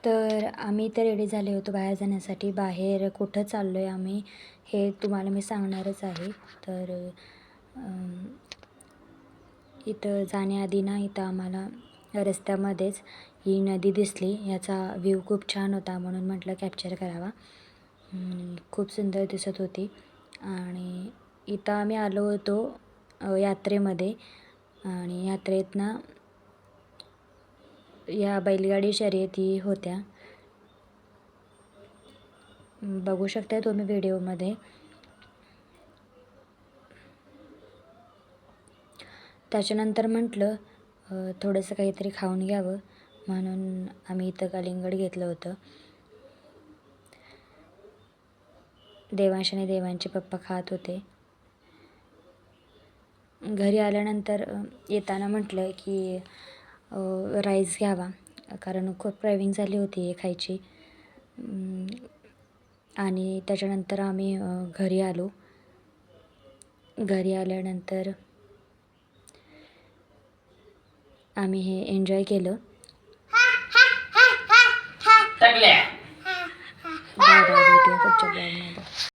तर आम्ही तर रेडी झाले होतो बाहेर जाण्यासाठी. बाहेर कुठं चाललो आहे आम्ही हे तुम्हाला मी सांगणारच आहे. तर इथं जाण्याआधी ना इथं आम्हाला रस्त्यामध्येच ही नदी दिसली. याचा व्ह्यू खूप छान होता म्हणून म्हटलं कॅप्चर करावा. खूप सुंदर दिसत होती. आणि इथं आम्ही आलो होतो यात्रेमध्ये. आणि यात्रेत ना या बैलगाडी शर्यती होत्या. बघू शकता तुम्ही व्हिडिओमध्ये. त्याच्यानंतर म्हटलं थोडंसं काहीतरी खाऊन घ्यावं म्हणून आम्ही इथं कलिंगड घेतलं होतं. देवांश आणि देवांचे पप्पा खात होते. घरी आल्यानंतर येताना म्हटलं की राईस घ्यावा कारण खूप क्रेविंग झाली होती हे खायची. आणि त्याच्यानंतर आम्ही घरी आलो. घरी आल्यानंतर आम्ही हे एन्जॉय केलं. बाय बाय, भेटूया पुढच्या ब्लॉगमध्ये.